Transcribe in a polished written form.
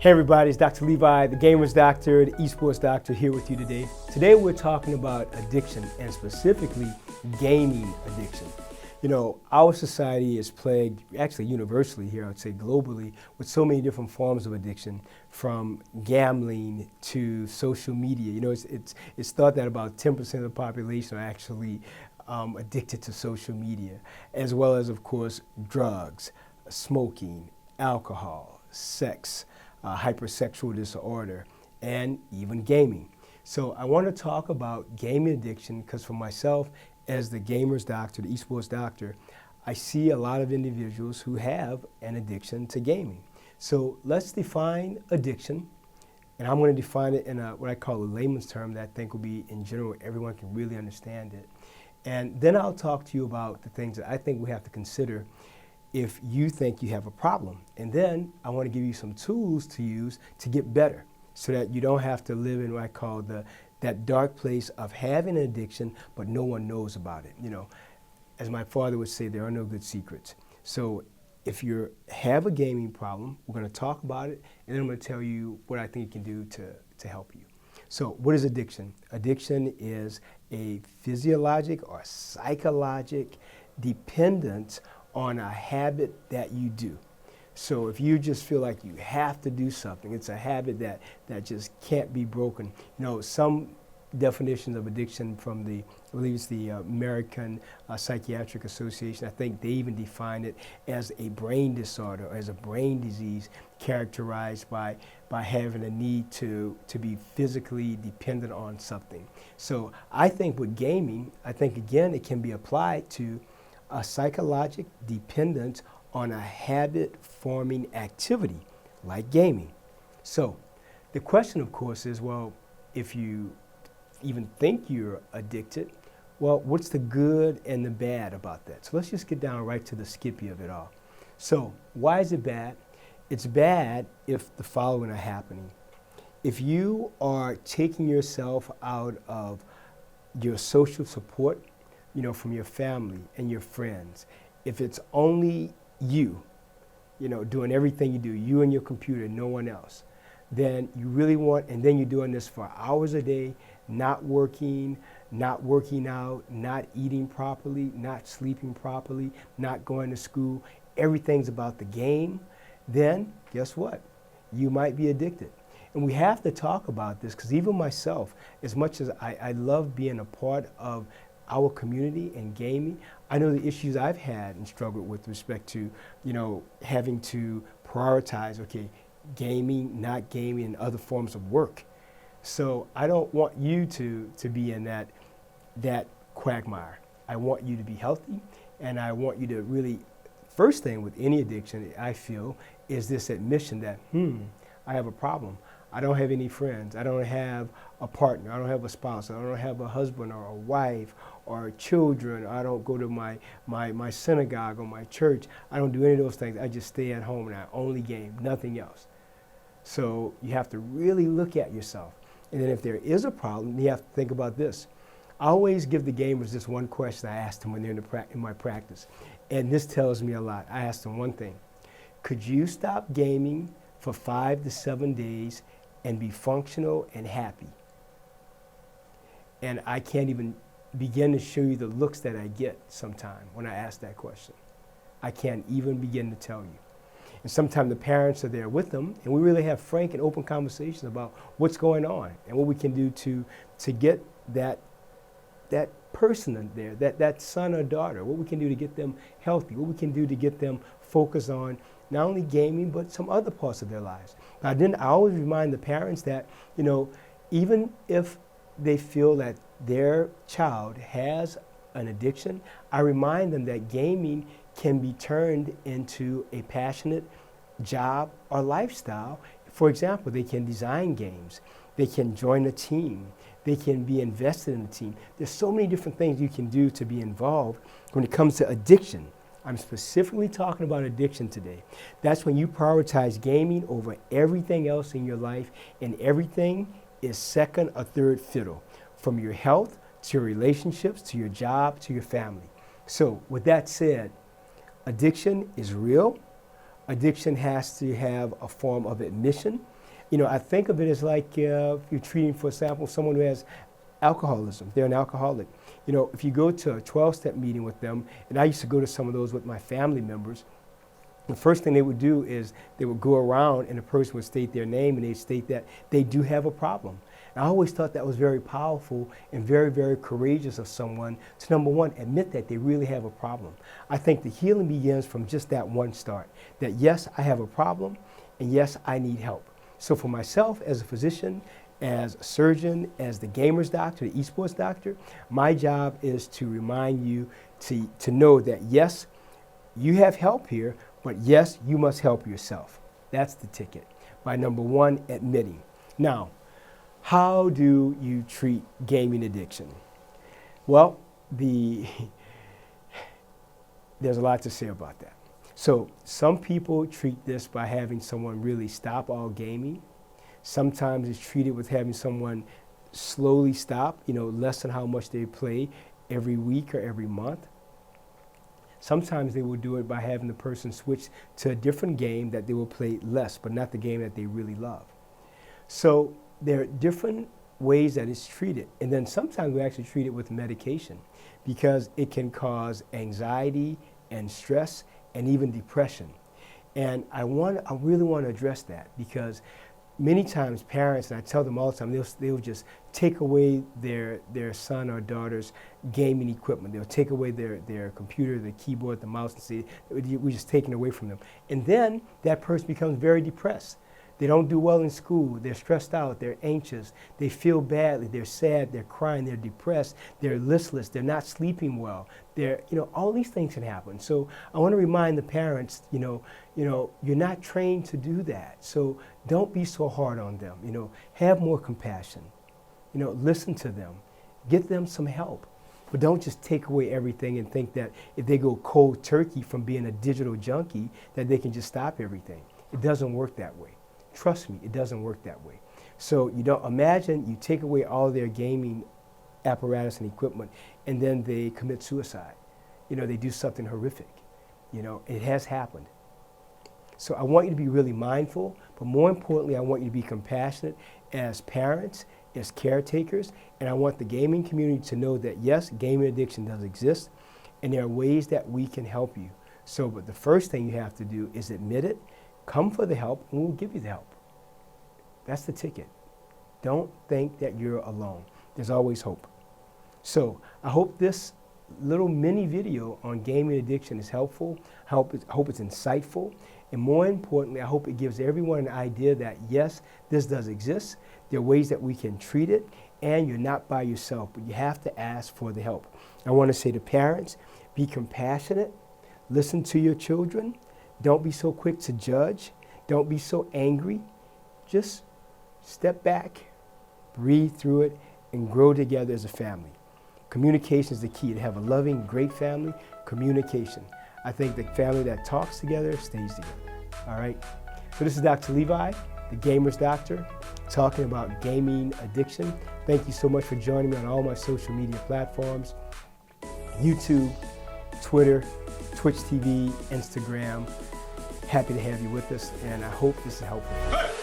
Hey everybody, it's Dr. Levi, the Gamer's Doctor, the Esports Doctor, here with you today. Today we're talking about addiction, and specifically gaming addiction. You know, our society is plagued, actually universally here, I would say globally, with so many different forms of addiction, from gambling to social media. You know, it's thought that about 10% of the population are actually addicted to social media, as well as, of course, drugs, smoking, alcohol, sex, hypersexual disorder, and even gaming. So I want to talk about gaming addiction because for myself, as the gamer's doctor, the esports doctor, I see a lot of individuals who have an addiction to gaming. So let's define addiction, and I'm going to define it in what I call a layman's term that I think will be, in general, everyone can really understand it. And then I'll talk to you about the things that I think we have to consider if you think you have a problem. And then I want to give you some tools to use to get better so that you don't have to live in what I call that dark place of having an addiction, but no one knows about it. You know, as my father would say, there are no good secrets. So if you have a gaming problem, we're going to talk about it, and then I'm going to tell you what I think you can do to help you. So what is addiction? Addiction is a physiologic or psychologic dependence on a habit that you do. So if you just feel like you have to do something, it's a habit that just can't be broken. You know, some definitions of addiction from I believe it's the American Psychiatric Association, I think they even define it as a brain disorder or as a brain disease characterized by having a need to be physically dependent on something. So I think with gaming, I think again it can be applied to a psychological dependence on a habit-forming activity like gaming. So the question, of course, is, well, if you even think you're addicted, well, what's the good and the bad about that? So let's just get down right to the skippy of it all. So why is it bad? It's bad if the following are happening. If you are taking yourself out of your social support, you know, from your family and your friends, if it's only you, you know, doing everything you do, you and your computer, no one else, then you really want, and then you're doing this for hours a day, not working out, not eating properly, not sleeping properly, not going to school, everything's about the game, then guess what? You might be addicted. And we have to talk about this because even myself, as much as I love being a part of our community and gaming, I know the issues I've had and struggled with respect to, you know, having to prioritize, okay, gaming, not gaming, and other forms of work. So I don't want you to be in that quagmire. I want you to be healthy, and I want you to really, first thing with any addiction, I feel, is this admission that, I have a problem. I don't have any friends. I don't have a partner. I don't have a spouse. I don't have a husband or a wife or children. I don't go to my synagogue or my church. I don't do any of those things. I just stay at home and I only game, nothing else. So you have to really look at yourself. And then if there is a problem, you have to think about this. I always give the gamers this one question I ask them when they're in my practice. And this tells me a lot. I ask them one thing. Could you stop gaming for 5 to 7 days and be functional and happy? And I can't even begin to show you the looks that I get sometime when I ask that question. I can't even begin to tell you. And sometimes the parents are there with them, and we really have frank and open conversations about what's going on and what we can do to get that person in there, that son or daughter, what we can do to get them healthy, what we can do to get them focused on not only gaming, but some other parts of their lives. But then I always remind the parents that, you know, even if they feel that their child has an addiction, I remind them that gaming can be turned into a passionate job or lifestyle. For example, they can design games, they can join a team, they can be invested in a team. There's so many different things you can do to be involved when it comes to addiction. I'm specifically talking about addiction today. That's when you prioritize gaming over everything else in your life, and everything is second or third fiddle, from your health to your relationships to your job to your family. So with that said, addiction is real. Addiction has to have a form of admission. I think of it as like if you're treating, for example, someone who has alcoholism. They're an alcoholic. If you go to a 12-step meeting with them, and I used to go to some of those with my family members, the first thing they would do is they would go around and the person would state their name and they'd state that they do have a problem. And I always thought that was very powerful and very, very courageous of someone to, number one, admit that they really have a problem. I think the healing begins from just that one start, that yes, I have a problem, and yes, I need help. So for myself as a physician, as a surgeon, as the gamer's doctor, the esports doctor, my job is to remind you to know that yes, you have help here, but yes, you must help yourself. That's the ticket. By number one, admitting. Now, how do you treat gaming addiction? Well, there's a lot to say about that. So some people treat this by having someone really stop all gaming. Sometimes it's treated with having someone slowly stop, lessen how much they play every week or every month. Sometimes they will do it by having the person switch to a different game that they will play less, but not the game that they really love. So there are different ways that it's treated. And then sometimes we actually treat it with medication because it can cause anxiety and stress and even depression. And I really want to address that because many times parents, and I tell them all the time, they'll just take away their son or daughter's gaming equipment. They'll take away their computer, the keyboard, the mouse, and say, we're just taking it away from them. And then that person becomes very depressed. They don't do well in school. They're stressed out. They're anxious. They feel badly. They're sad. They're crying. They're depressed. They're listless. They're not sleeping well. All these things can happen. So I want to remind the parents, you're not trained to do that. So don't be so hard on them. Have more compassion. Listen to them. Get them some help. But don't just take away everything and think that if they go cold turkey from being a digital junkie, that they can just stop everything. It doesn't work that way. Trust me, it doesn't work that way. So imagine you take away all their gaming apparatus and equipment and then they commit suicide. They do something horrific. It has happened. So I want you to be really mindful, but more importantly, I want you to be compassionate as parents, as caretakers, and I want the gaming community to know that yes, gaming addiction does exist and there are ways that we can help you. So, but the first thing you have to do is admit it. Come for the help, and we'll give you the help. That's the ticket. Don't think that you're alone. There's always hope. So I hope this little mini video on gaming addiction is helpful. I hope it's insightful. And more importantly, I hope it gives everyone an idea that, yes, this does exist. There are ways that we can treat it, and you're not by yourself, but you have to ask for the help. I want to say to parents, be compassionate. Listen to your children. Don't be so quick to judge. Don't be so angry. Just step back, breathe through it, and grow together as a family. Communication is the key. To have a loving, great family, communication. I think the family that talks together stays together. All right? So this is Dr. Levi, the Gamer's Doctor, talking about gaming addiction. Thank you so much for joining me on all my social media platforms, YouTube, Twitter, Twitch TV, Instagram. Happy to have you with us, and I hope this is helpful.